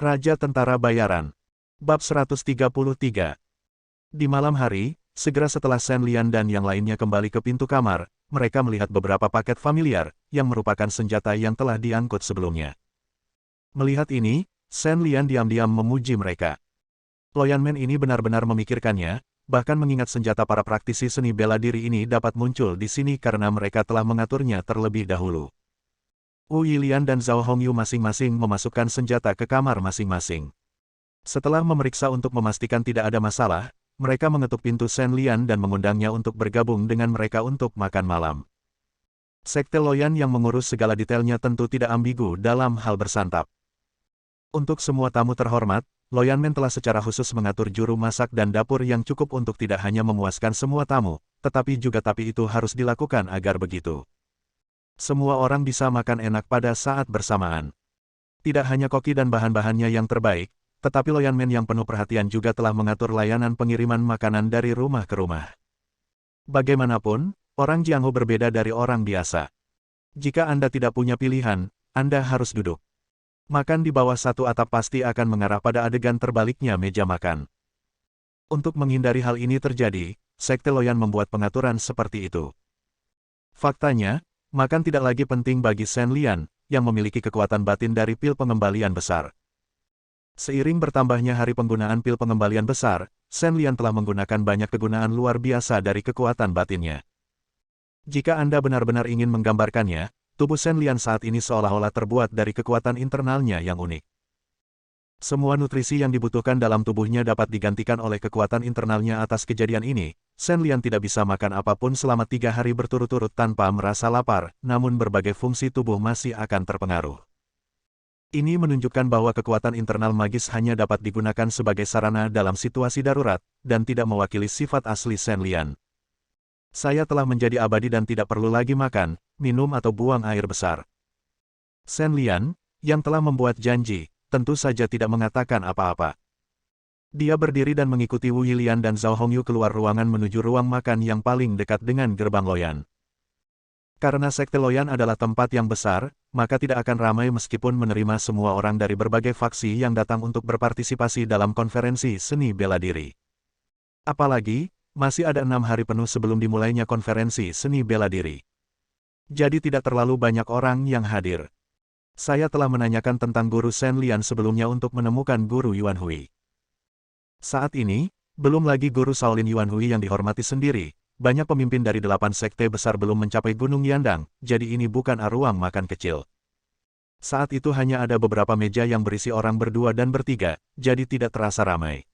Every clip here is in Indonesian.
Raja Tentara Bayaran. Bab 133. Di malam hari, segera setelah Shen Lian dan yang lainnya kembali ke pintu kamar, mereka melihat beberapa paket familiar, yang merupakan senjata yang telah diangkut sebelumnya. Melihat ini, Shen Lian diam-diam memuji mereka. Loyanman ini benar-benar memikirkannya, bahkan mengingat senjata para praktisi seni bela diri ini dapat muncul di sini karena mereka telah mengaturnya terlebih dahulu. Wu Yilian dan Zhao Hongyu masing-masing memasukkan senjata ke kamar masing-masing. Setelah memeriksa untuk memastikan tidak ada masalah, mereka mengetuk pintu Shen Lian dan mengundangnya untuk bergabung dengan mereka untuk makan malam. Sekte Loyan yang mengurus segala detailnya tentu tidak ambigu dalam hal bersantap. Untuk semua tamu terhormat, Loyanman telah secara khusus mengatur juru masak dan dapur yang cukup untuk tidak hanya memuaskan semua tamu, tetapi itu harus dilakukan agar begitu semua orang bisa makan enak pada saat bersamaan. Tidak hanya koki dan bahan-bahannya yang terbaik, tetapi Loyanman yang penuh perhatian juga telah mengatur layanan pengiriman makanan dari rumah ke rumah. Bagaimanapun, orang Jianghu berbeda dari orang biasa. Jika Anda tidak punya pilihan, Anda harus duduk. Makan di bawah satu atap pasti akan mengarah pada adegan terbaliknya meja makan. Untuk menghindari hal ini terjadi, Sekte Loyan membuat pengaturan seperti itu. Faktanya, makan tidak lagi penting bagi Shen Lian, yang memiliki kekuatan batin dari pil pengembalian besar. Seiring bertambahnya hari penggunaan pil pengembalian besar, Shen Lian telah menggunakan banyak kegunaan luar biasa dari kekuatan batinnya. Jika Anda benar-benar ingin menggambarkannya, tubuh Shen Lian saat ini seolah-olah terbuat dari kekuatan internalnya yang unik. Semua nutrisi yang dibutuhkan dalam tubuhnya dapat digantikan oleh kekuatan internalnya. Atas kejadian ini, Shen Lian tidak bisa makan apapun selama 3 hari berturut-turut tanpa merasa lapar, namun berbagai fungsi tubuh masih akan terpengaruh. Ini menunjukkan bahwa kekuatan internal magis hanya dapat digunakan sebagai sarana dalam situasi darurat, dan tidak mewakili sifat asli Shen Lian. Saya telah menjadi abadi dan tidak perlu lagi makan, minum atau buang air besar. Shen Lian, yang telah membuat janji, tentu saja tidak mengatakan apa-apa. Dia berdiri dan mengikuti Wu Yilian dan Zhao Hongyu keluar ruangan menuju ruang makan yang paling dekat dengan gerbang Loyan. Karena Sekte Loyan adalah tempat yang besar, maka tidak akan ramai meskipun menerima semua orang dari berbagai faksi yang datang untuk berpartisipasi dalam konferensi seni bela diri. Apalagi, masih ada 6 hari penuh sebelum dimulainya konferensi seni bela diri. Jadi tidak terlalu banyak orang yang hadir. Saya telah menanyakan tentang guru Shen Lian sebelumnya untuk menemukan guru Yuan Hui. Saat ini, belum lagi guru Shaolin Yuan Hui yang dihormati sendiri, banyak pemimpin dari 8 sekte besar belum mencapai Gunung Yandang, jadi ini bukan ruang makan kecil. Saat itu hanya ada beberapa meja yang berisi orang berdua dan bertiga, jadi tidak terasa ramai.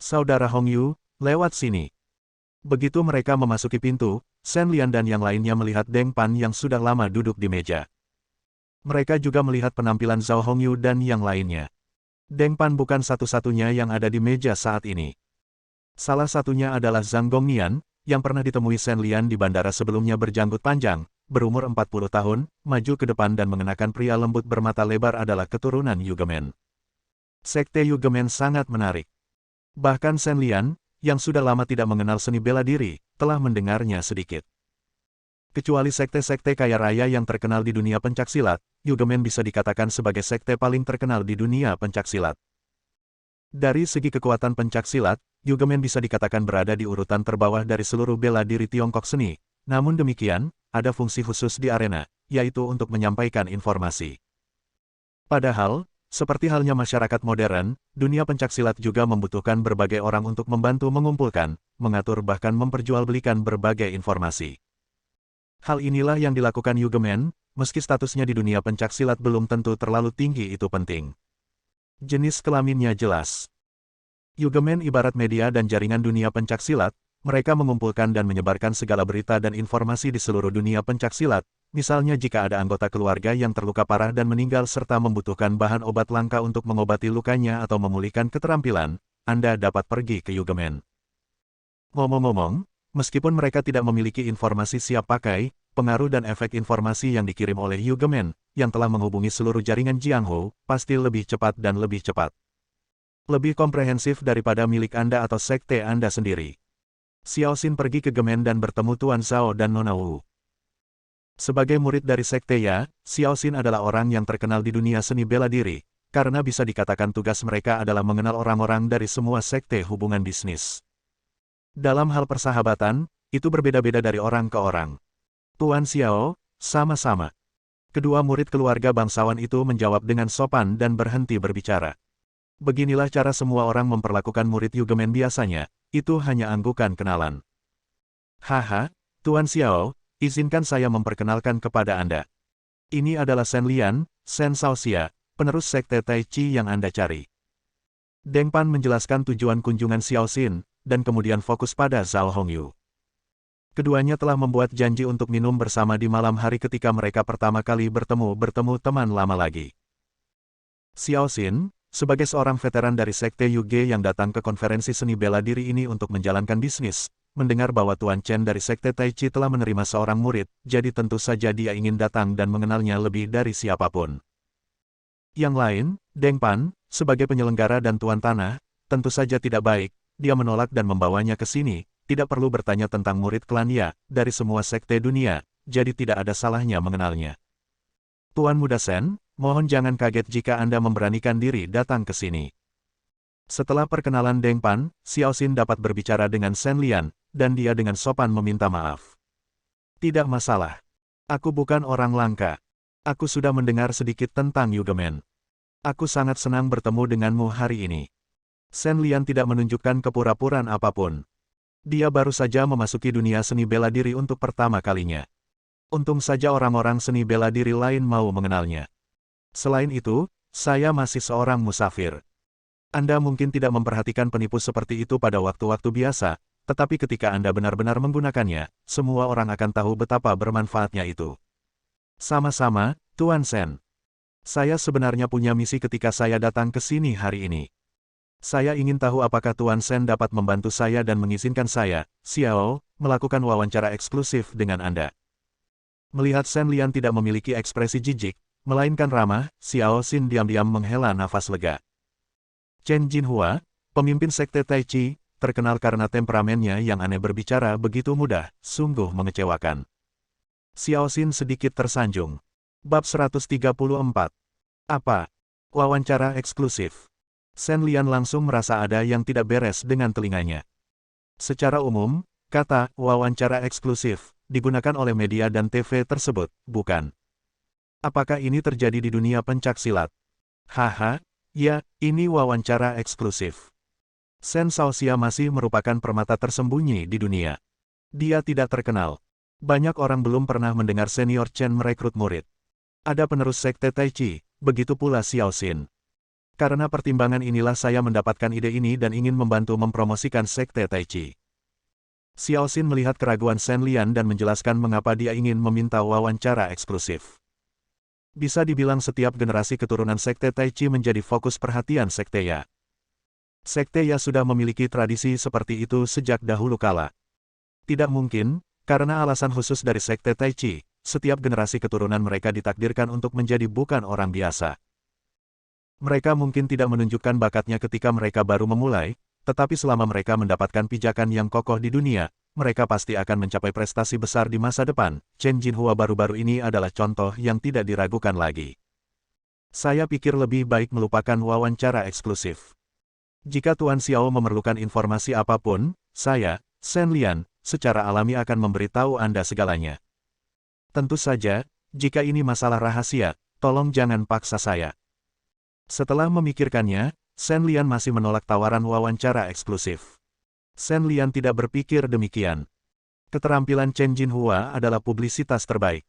Saudara Hongyu, lewat sini. Begitu mereka memasuki pintu, Shen Lian dan yang lainnya melihat Deng Pan yang sudah lama duduk di meja. Mereka juga melihat penampilan Zhao Hongyu dan yang lainnya. Deng Pan bukan satu-satunya yang ada di meja saat ini. Salah satunya adalah Zhang Gongnian, yang pernah ditemui Shen Lian di bandara sebelumnya berjanggut panjang, berumur 40 tahun, maju ke depan dan mengenakan pria lembut bermata lebar adalah keturunan Yugemen. Sekte Yugemen sangat menarik. Bahkan Shen Lian, yang sudah lama tidak mengenal seni bela diri, telah mendengarnya sedikit. Kecuali sekte-sekte kaya raya yang terkenal di dunia pencaksilat, Yugemen bisa dikatakan sebagai sekte paling terkenal di dunia pencaksilat. Dari segi kekuatan pencaksilat, Yugemen bisa dikatakan berada di urutan terbawah dari seluruh bela diri Tiongkok seni. Namun demikian, ada fungsi khusus di arena, yaitu untuk menyampaikan informasi. Padahal, seperti halnya masyarakat modern, dunia pencaksilat juga membutuhkan berbagai orang untuk membantu mengumpulkan, mengatur bahkan memperjualbelikan berbagai informasi. Hal inilah yang dilakukan Yugemen, meski statusnya di dunia pencaksilat belum tentu terlalu tinggi itu penting. Jenis kelaminnya jelas. Yugemen ibarat media dan jaringan dunia pencaksilat, mereka mengumpulkan dan menyebarkan segala berita dan informasi di seluruh dunia pencaksilat, misalnya jika ada anggota keluarga yang terluka parah dan meninggal serta membutuhkan bahan obat langka untuk mengobati lukanya atau memulihkan keterampilan, Anda dapat pergi ke Yugemen. Ngomong-ngomong, meskipun mereka tidak memiliki informasi siap pakai, pengaruh dan efek informasi yang dikirim oleh Yugemen, yang telah menghubungi seluruh jaringan Jianghu, pasti lebih cepat dan lebih cepat. Lebih komprehensif daripada milik Anda atau sekte Anda sendiri. Xiao Xin pergi ke Gemen dan bertemu Tuan Zhao dan Nona Wu. Sebagai murid dari sekte Ya, Xiao Xin adalah orang yang terkenal di dunia seni bela diri, karena bisa dikatakan tugas mereka adalah mengenal orang-orang dari semua sekte hubungan bisnis. Dalam hal persahabatan, itu berbeda-beda dari orang ke orang. Tuan Xiao, sama-sama. Kedua murid keluarga bangsawan itu menjawab dengan sopan dan berhenti berbicara. Beginilah cara semua orang memperlakukan murid Yugemen biasanya, itu hanya anggukan kenalan. Haha, Tuan Xiao, izinkan saya memperkenalkan kepada Anda. Ini adalah Shen Lian, Shen Shaoxia, penerus sekte Tai Chi yang Anda cari. Deng Pan menjelaskan tujuan kunjungan Xiao Xin, dan kemudian fokus pada Zhao Hongyu. Keduanya telah membuat janji untuk minum bersama di malam hari ketika mereka pertama kali bertemu teman lama lagi. Xiao Xin, sebagai seorang veteran dari Sekte Yuge yang datang ke konferensi seni bela diri ini untuk menjalankan bisnis, mendengar bahwa Tuan Chen dari Sekte Tai Chi telah menerima seorang murid, jadi tentu saja dia ingin datang dan mengenalnya lebih dari siapapun. Yang lain, Deng Pan, sebagai penyelenggara dan Tuan Tanah, tentu saja tidak baik, dia menolak dan membawanya ke sini, tidak perlu bertanya tentang murid klan Ya, dari semua sekte dunia, jadi tidak ada salahnya mengenalnya. Tuan Muda Shen, mohon jangan kaget jika Anda memberanikan diri datang ke sini. Setelah perkenalan Deng Pan, Xiao Xin dapat berbicara dengan Shen Lian, dan dia dengan sopan meminta maaf. Tidak masalah. Aku bukan orang langka. Aku sudah mendengar sedikit tentang Yugemen. Aku sangat senang bertemu denganmu hari ini. Shen Lian tidak menunjukkan kepura-puraan apapun. Dia baru saja memasuki dunia seni bela diri untuk pertama kalinya. Untung saja orang-orang seni bela diri lain mau mengenalnya. Selain itu, saya masih seorang musafir. Anda mungkin tidak memperhatikan penipu seperti itu pada waktu-waktu biasa, tetapi ketika Anda benar-benar menggunakannya, semua orang akan tahu betapa bermanfaatnya itu. Sama-sama, Tuan Shen. Saya sebenarnya punya misi ketika saya datang ke sini hari ini. Saya ingin tahu apakah Tuan Shen dapat membantu saya dan mengizinkan saya, Xiao, melakukan wawancara eksklusif dengan Anda. Melihat Shen Lian tidak memiliki ekspresi jijik, melainkan ramah, Xiao Xin diam-diam menghela nafas lega. Chen Jinhua, pemimpin sekte Tai Chi, terkenal karena temperamennya yang aneh berbicara begitu mudah, sungguh mengecewakan. Xiao Xin sedikit tersanjung. Bab 134. Apa? Wawancara eksklusif. Shen Lian langsung merasa ada yang tidak beres dengan telinganya. Secara umum, kata wawancara eksklusif digunakan oleh media dan TV tersebut, bukan? Apakah ini terjadi di dunia pencaksilat? Haha, ya, ini wawancara eksklusif. Shen Shaoxia masih merupakan permata tersembunyi di dunia. Dia tidak terkenal. Banyak orang belum pernah mendengar senior Chen merekrut murid. Ada penerus sekte Tai Chi, begitu pula Xiao Xin. Karena pertimbangan inilah saya mendapatkan ide ini dan ingin membantu mempromosikan sekte Tai Chi. Xiao Xin melihat keraguan Shen Lian dan menjelaskan mengapa dia ingin meminta wawancara eksklusif. Bisa dibilang setiap generasi keturunan sekte Tai Chi menjadi fokus perhatian sekte Ya. Sekte Ya sudah memiliki tradisi seperti itu sejak dahulu kala. Tidak mungkin, karena alasan khusus dari sekte Tai Chi, setiap generasi keturunan mereka ditakdirkan untuk menjadi bukan orang biasa. Mereka mungkin tidak menunjukkan bakatnya ketika mereka baru memulai, tetapi selama mereka mendapatkan pijakan yang kokoh di dunia, mereka pasti akan mencapai prestasi besar di masa depan. Chen Jinhua baru-baru ini adalah contoh yang tidak diragukan lagi. Saya pikir lebih baik melupakan wawancara eksklusif. Jika Tuan Xiao memerlukan informasi apapun, saya, Shen Lian, secara alami akan memberitahu Anda segalanya. Tentu saja, jika ini masalah rahasia, tolong jangan paksa saya. Setelah memikirkannya, Shen Lian masih menolak tawaran wawancara eksklusif. Shen Lian tidak berpikir demikian. Keterampilan Chen Jinhua adalah publisitas terbaik.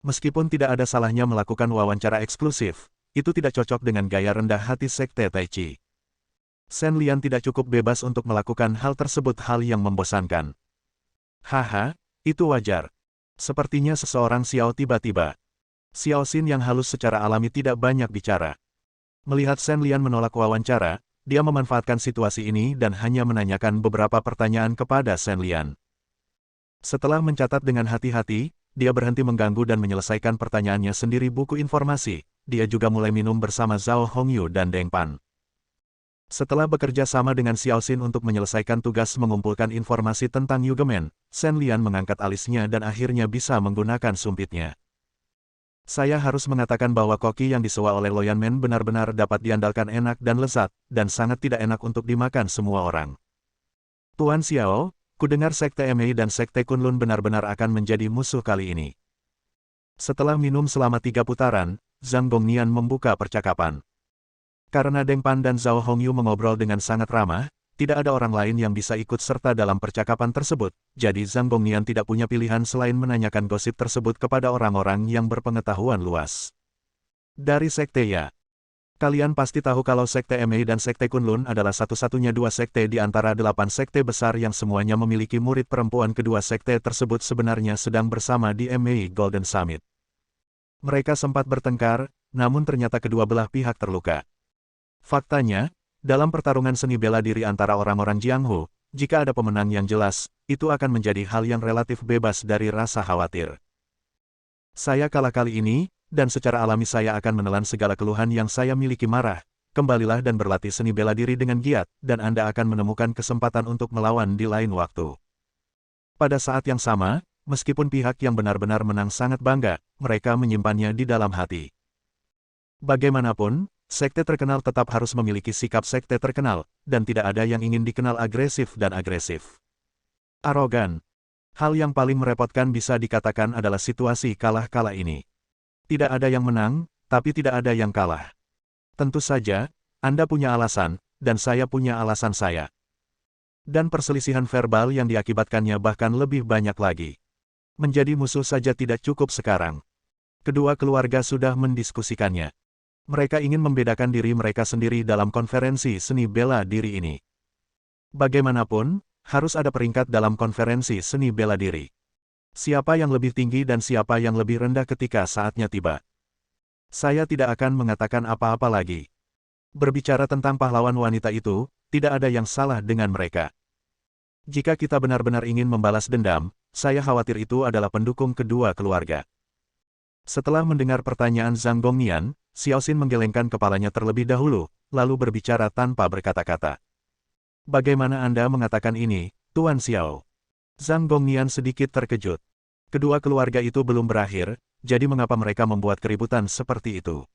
Meskipun tidak ada salahnya melakukan wawancara eksklusif, itu tidak cocok dengan gaya rendah hati sekte Tai Chi. Shen Lian tidak cukup bebas untuk melakukan hal tersebut, hal yang membosankan. Haha, itu wajar. Sepertinya seseorang Xiao tiba-tiba. Xiao Xin yang halus secara alami tidak banyak bicara. Melihat Shen Lian menolak wawancara, dia memanfaatkan situasi ini dan hanya menanyakan beberapa pertanyaan kepada Shen Lian. Setelah mencatat dengan hati-hati, dia berhenti mengganggu dan menyelesaikan pertanyaannya sendiri buku informasi. Dia juga mulai minum bersama Zhao Hongyu dan Deng Pan. Setelah bekerja sama dengan Xiao Xin untuk menyelesaikan tugas mengumpulkan informasi tentang Yugemen, Shen Lian mengangkat alisnya dan akhirnya bisa menggunakan sumpitnya. Saya harus mengatakan bahwa koki yang disewa oleh Loyanmen benar-benar dapat diandalkan enak dan lezat, dan sangat tidak enak untuk dimakan semua orang. Tuan Xiao, kudengar Sekte Mei dan Sekte Kunlun benar-benar akan menjadi musuh kali ini. Setelah minum selama 3 putaran, Zhang Gongnian membuka percakapan. Karena Deng Pan dan Zhao Hongyu mengobrol dengan sangat ramah, tidak ada orang lain yang bisa ikut serta dalam percakapan tersebut, jadi Zhang Gongnian tidak punya pilihan selain menanyakan gosip tersebut kepada orang-orang yang berpengetahuan luas. Dari Sekte Ya. Kalian pasti tahu kalau Sekte Mei dan Sekte Kunlun adalah satu-satunya 2 sekte di antara 8 sekte besar yang semuanya memiliki murid perempuan. Kedua sekte tersebut sebenarnya sedang bersama di Mei Golden Summit. Mereka sempat bertengkar, namun ternyata kedua belah pihak terluka. Faktanya, dalam pertarungan seni bela diri antara orang-orang Jianghu, jika ada pemenang yang jelas, itu akan menjadi hal yang relatif bebas dari rasa khawatir. Saya kalah kali ini, dan secara alami saya akan menelan segala keluhan yang saya miliki. Marah. Kembalilah dan berlatih seni bela diri dengan giat, dan Anda akan menemukan kesempatan untuk melawan di lain waktu. Pada saat yang sama, meskipun pihak yang benar-benar menang sangat bangga, mereka menyimpannya di dalam hati. Bagaimanapun, sekte terkenal tetap harus memiliki sikap sekte terkenal, dan tidak ada yang ingin dikenal agresif dan agresif. Arogan. Hal yang paling merepotkan bisa dikatakan adalah situasi kalah-kalah ini. Tidak ada yang menang, tapi tidak ada yang kalah. Tentu saja, Anda punya alasan, dan saya punya alasan saya. Dan perselisihan verbal yang diakibatkannya bahkan lebih banyak lagi. Menjadi musuh saja tidak cukup sekarang. Kedua keluarga sudah mendiskusikannya. Mereka ingin membedakan diri mereka sendiri dalam konferensi seni bela diri ini. Bagaimanapun, harus ada peringkat dalam konferensi seni bela diri. Siapa yang lebih tinggi dan siapa yang lebih rendah ketika saatnya tiba. Saya tidak akan mengatakan apa-apa lagi. Berbicara tentang pahlawan wanita itu, tidak ada yang salah dengan mereka. Jika kita benar-benar ingin membalas dendam, saya khawatir itu adalah pendukung kedua keluarga. Setelah mendengar pertanyaan Zhang Gongnian, Xiaoxin menggelengkan kepalanya terlebih dahulu, lalu berbicara tanpa berkata-kata. Bagaimana Anda mengatakan ini, Tuan Xiao? Zhang Gongnian sedikit terkejut. Kedua keluarga itu belum berakhir, jadi mengapa mereka membuat keributan seperti itu?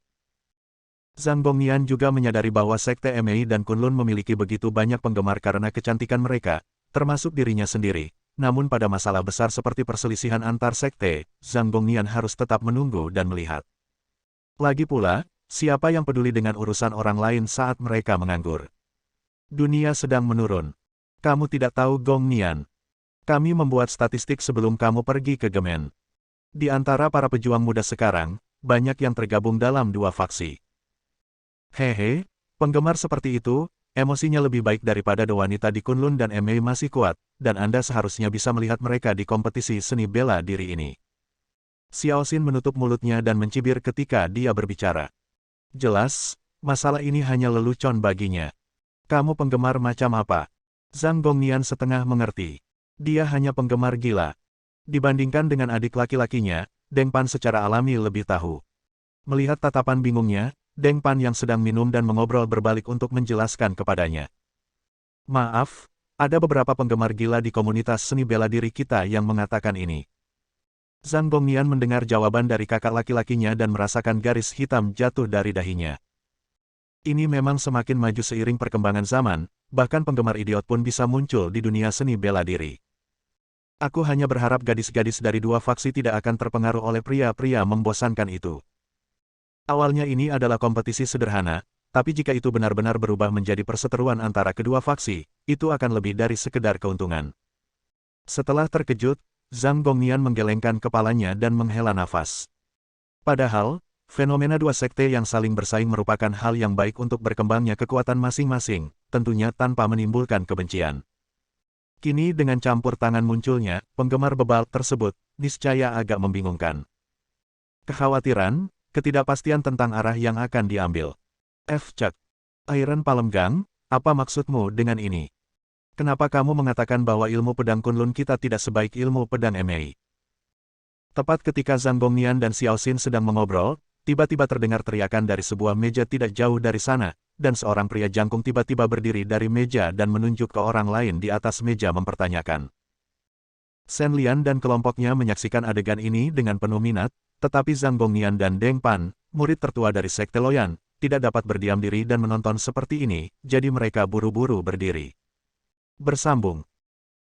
Zhang Gongnian juga menyadari bahwa Sekte Mei dan Kunlun memiliki begitu banyak penggemar karena kecantikan mereka, termasuk dirinya sendiri. Namun pada masalah besar seperti perselisihan antar sekte, Zhang Gongnian harus tetap menunggu dan melihat. Lagi pula, siapa yang peduli dengan urusan orang lain saat mereka menganggur? Dunia sedang menurun. Kamu tidak tahu Gongnian. Kami membuat statistik sebelum kamu pergi ke Gemen. Di antara para pejuang muda sekarang, banyak yang tergabung dalam 2 faksi. Hehe, penggemar seperti itu, emosinya lebih baik daripada wanita di Kunlun dan Mei masih kuat, dan Anda seharusnya bisa melihat mereka di kompetisi seni bela diri ini. Xiaoxin menutup mulutnya dan mencibir ketika dia berbicara. Jelas, masalah ini hanya lelucon baginya. Kamu penggemar macam apa? Zhang Gongnian setengah mengerti. Dia hanya penggemar gila. Dibandingkan dengan adik laki-lakinya, Deng Pan secara alami lebih tahu. Melihat tatapan bingungnya, Deng Pan yang sedang minum dan mengobrol berbalik untuk menjelaskan kepadanya. Maaf, ada beberapa penggemar gila di komunitas seni bela diri kita yang mengatakan ini. Zhang Gongnian mendengar jawaban dari kakak laki-lakinya dan merasakan garis hitam jatuh dari dahinya. Ini memang semakin maju seiring perkembangan zaman, bahkan penggemar idiot pun bisa muncul di dunia seni bela diri. Aku hanya berharap gadis-gadis dari 2 faksi tidak akan terpengaruh oleh pria-pria membosankan itu. Awalnya ini adalah kompetisi sederhana, tapi jika itu benar-benar berubah menjadi perseteruan antara kedua faksi, itu akan lebih dari sekedar keuntungan. Setelah terkejut, Zhang Gongnian menggelengkan kepalanya dan menghela nafas. Padahal, fenomena 2 sekte yang saling bersaing merupakan hal yang baik untuk berkembangnya kekuatan masing-masing, tentunya tanpa menimbulkan kebencian. Kini dengan campur tangan munculnya, penggemar bebal tersebut, niscaya agak membingungkan. Kekhawatiran, ketidakpastian tentang arah yang akan diambil. Cek. Iron Palm Gang, apa maksudmu dengan ini? Kenapa kamu mengatakan bahwa ilmu pedang Kunlun kita tidak sebaik ilmu pedang Mei? Tepat ketika Zhang Gongnian dan Xiaoxin sedang mengobrol, tiba-tiba terdengar teriakan dari sebuah meja tidak jauh dari sana, dan seorang pria jangkung tiba-tiba berdiri dari meja dan menunjuk ke orang lain di atas meja mempertanyakan. Shen Lian dan kelompoknya menyaksikan adegan ini dengan penuh minat, Tetapi Zhang Gongnian dan Deng Pan, murid tertua dari Sekte Loyan, tidak dapat berdiam diri dan menonton seperti ini, jadi mereka buru-buru berdiri. Bersambung.